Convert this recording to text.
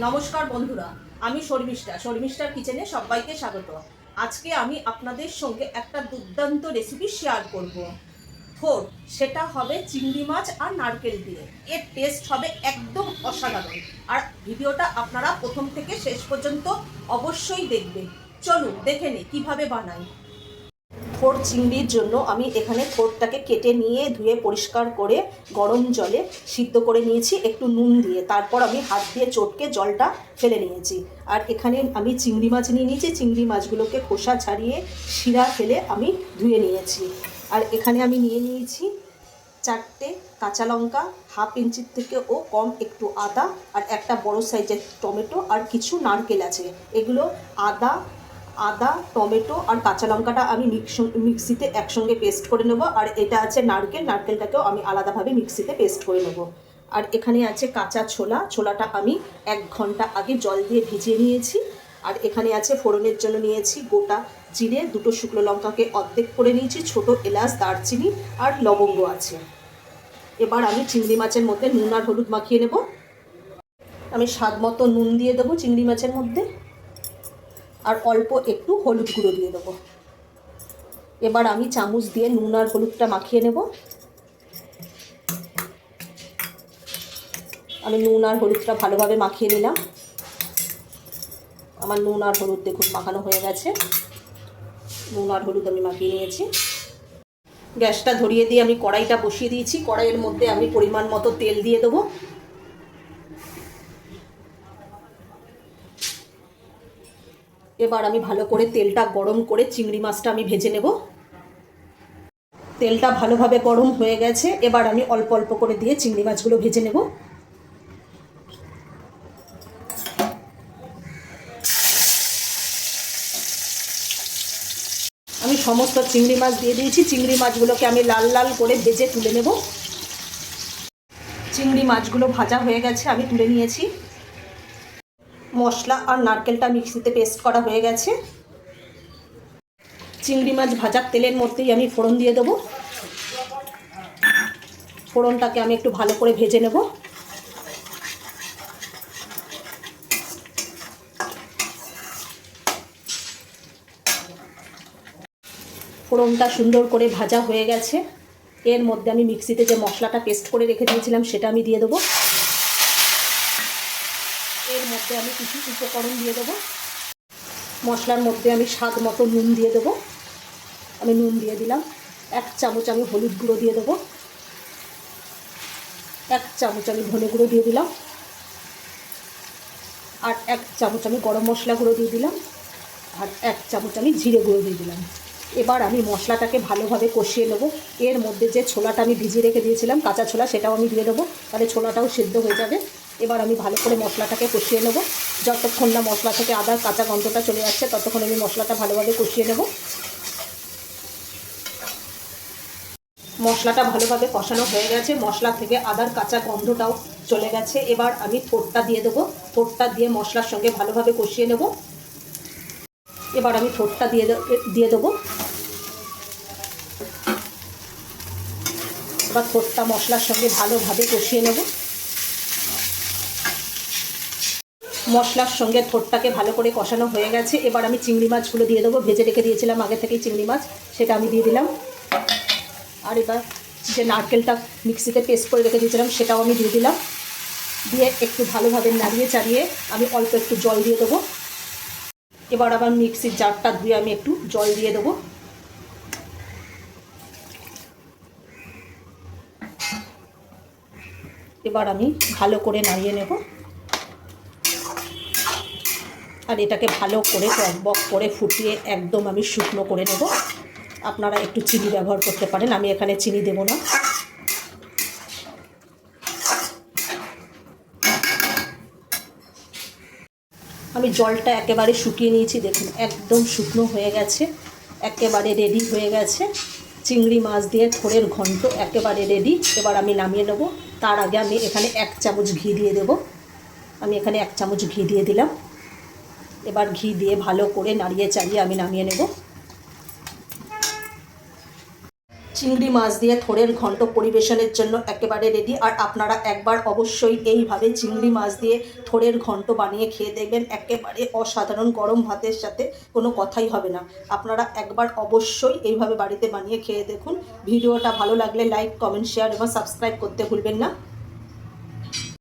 নমস্কার বন্ধুরা, আমি শর্মিষ্ঠার কিচেনে সবাইকে স্বাগত। আজকে আমি আপনাদের সঙ্গে একটা দুর্দান্ত রেসিপি শেয়ার করব। থোড়, সেটা হবে চিংড়ি মাছ আর নারকেল দিয়ে। এর টেস্ট হবে একদম অসাধারণ। আর ভিডিওটা আপনারা প্রথম থেকে শেষ পর্যন্ত অবশ্যই দেখবেন। চলুন দেখে নিই কীভাবে বানাই। থোড় চিংড়ির জন্য আমি এখানে থোড়টাকে কেটে নিয়ে ধুয়ে পরিষ্কার করে গরম জলে সিদ্ধ করে নিয়েছি একটু নুন দিয়ে। তারপর আমি হাত দিয়ে চটকে জলটা ফেলে নিয়েছি। আর এখানে আমি চিংড়ি মাছ নিয়ে নিয়েছি। চিংড়ি মাছগুলোকে খোসা ছাড়িয়ে শিরা ফেলে আমি ধুয়ে নিয়েছি। আর এখানে আমি নিয়ে নিয়েছি 4টে কাঁচা লঙ্কা, হাফ ইঞ্চির থেকেও কম একটু আদা, আর একটা বড় সাইজের টমেটো, আর কিছু নারকেল আছে। এগুলো আদা, টমেটো আর কাঁচা লঙ্কাটা আমি মিক্সিতে একসঙ্গে পেস্ট করে নেব। আর এটা আছে নারকেলটাকেও আমি আলাদাভাবে মিক্সিতে পেস্ট করে নেব। আর এখানে আছে কাঁচা ছোলাটা আমি 1 ঘন্টা আগে জল দিয়ে ভিজিয়ে নিয়েছি। আর এখানে আছে ফোড়নের জন্য নিয়েছি গোটা জিরে, 2টো শুকনো লঙ্কাকে অর্ধেক করে নিয়েছি, ছোট এলাচ, দারচিনি আর লবঙ্গ আছে। এবার আমি চিংড়ি মাছের মধ্যে নুন আর হলুদ মাখিয়ে নেব। আমি স্বাদ মতো নুন দিয়ে দেবো চিংড়ি মাছের মধ্যে, আর অল্প একটু হলুদ গুঁড়ো দিয়ে দেবো। এবার আমি চামচ দিয়ে নুন আর হলুদটা মাখিয়ে নেব। আমি নুন আর হলুদটা ভালোভাবে মাখিয়ে নিলাম। আমার নুন আর হলুদ দেখুন মাখানো হয়ে গেছে। নুন আর হলুদ আমি মাখিয়ে নিয়েছি। গ্যাসটা ধরিয়ে দিয়ে আমি কড়াইটা বসিয়ে দিয়েছি। কড়াইয়ের মধ্যে আমি পরিমাণ মতো তেল দিয়ে দেবো। এবার আমি ভালো করে তেলটা গরম করে চিংড়ি মাছটা আমি ভেজে নেব। তেলটা ভালোভাবে গরম হয়ে গেছে। এবার আমি অল্প অল্প করে দিয়ে চিংড়ি মাছগুলো ভেজে নেব। আমি সমস্ত চিংড়ি মাছ দিয়ে দিয়েছি। চিংড়ি মাছগুলোকে আমি লাল লাল করে ভেজে তুলে নেব। চিংড়ি মাছগুলো ভাজা হয়ে গেছে, আমি তুলে নিয়েছি। মশলা আর নারকেলটা মিক্সিতে পেস্ট করা হয়ে গেছে। চিংড়ি মাছ ভাজার তেলের মধ্যেই আমি ফোড়ন দিয়ে দেবো। ফোড়নটাকে আমি একটু ভালো করে ভেজে নেব। ফোড়নটা সুন্দর করে ভাজা হয়ে গেছে। এর মধ্যে আমি মিক্সিতে যে মশলাটা পেস্ট করে রেখে দিয়েছিলাম সেটা আমি দিয়ে দেবো। এর মধ্যে আমি কিছু উপকরণ দিয়ে দেবো। মশলার মধ্যে আমি স্বাদ মতো নুন দিয়ে দেবো। আমি নুন দিয়ে দিলাম। 1 চামচ আমি হলুদ গুঁড়ো দিয়ে দেবো। 1 চামচ আমি ধনে গুঁড়ো দিয়ে দিলাম। আর 1 চামচ আমি গরম মশলা গুঁড়ো দিয়ে দিলাম। আর 1 চামচ আমি জিরে গুঁড়ো দিয়ে দিলাম। এবার আমি মশলাটাকে ভালোভাবে কষিয়ে নেব। এর মধ্যে যে ছোলাটা আমি ভিজিয়ে রেখে দিয়েছিলাম কাঁচা ছোলা, সেটাও আমি দিয়ে দেবো। তাহলে ছোলাটাও সিদ্ধ হয়ে যাবে। এবার আমি ভালো করে মশলাটাকে কষিয়ে নেব। যতক্ষণ না মশলা থেকে আদার কাঁচা গন্ধটা চলে যাচ্ছে ততক্ষণ আমি মশলাটা ভালোভাবে কষিয়ে নেব। মশলাটা ভালোভাবে কষানো হয়ে গেছে। মশলা থেকে আদার কাঁচা গন্ধটাও চলে গেছে। এবার আমি থোড়টা দিয়ে দেবো। থোড়টা দিয়ে মশলার সঙ্গে ভালোভাবে কষিয়ে নেব। এবার আমি থোড়টা দিয়ে দেবো। এবার থোড়টা মশলার সঙ্গে ভালোভাবে কষিয়ে নেব। মশলার সঙ্গে থোড়টাকে ভালো করে কষানো হয়ে গেছে। এবার আমি চিংড়ি মাছগুলো দিয়ে দেবো। ভেজে রেখে দিয়েছিলাম আগে থেকেই চিংড়ি মাছ, সেটা আমি দিয়ে দিলাম। আর এবার যে নারকেলটা মিক্সিতে পেস্ট করে রেখে দিয়েছিলাম সেটাও আমি দিয়ে দিলাম। দিয়ে একটু ভালোভাবে নাড়িয়ে চাড়িয়ে আমি অল্প একটু জল দিয়ে দেবো। এবার আবার মিক্সির জারটা ধুয়ে আমি একটু জল দিয়ে দেবো। এবার আমি ভালো করে নাড়িয়ে নেব। আর এটাকে ভালো করে টকবক করে ফুটিয়ে একদম আমি শুকনো করে নেব। আপনারা একটু চিনি ব্যবহার করতে পারেন, আমি এখানে চিনি দেব না। আমি জলটা একেবারে শুকিয়ে নিয়েছি, দেখুন একদম শুকনো হয়ে গেছে, একেবারে রেডি হয়ে গেছে। চিংড়ি মাছ দিয়ে থোড়ের ঘন্ট একেবারে রেডি। এবার আমি নামিয়ে নেব। তার আগে আমি এখানে 1 চামচ ঘি দিয়ে দেব। আমি এখানে 1 চামচ ঘি দিয়ে দিলাম। এবার ঘি দিয়ে ভালো করে নাড়িয়ে চাড়িয়ে আমি নামিয়ে নেব। চিংড়ি মাছ দিয়ে থোড়ের ঘন্ট পরিবেশনের জন্য একেবারে রেডি। আর আপনারা একবার অবশ্যই এইভাবে চিংড়ি মাছ দিয়ে থোড়ের ঘন্ট বানিয়ে খেয়ে দেখবেন, একেবারে অসাধারণ। গরম ভাতের সাথে কোনো কথাই হবে না। আপনারা একবার অবশ্যই এইভাবে বাড়িতে বানিয়ে খেয়ে দেখুন। ভিডিওটা ভালো লাগলে লাইক, কমেন্ট, শেয়ার এবং সাবস্ক্রাইব করতে ভুলবেন না।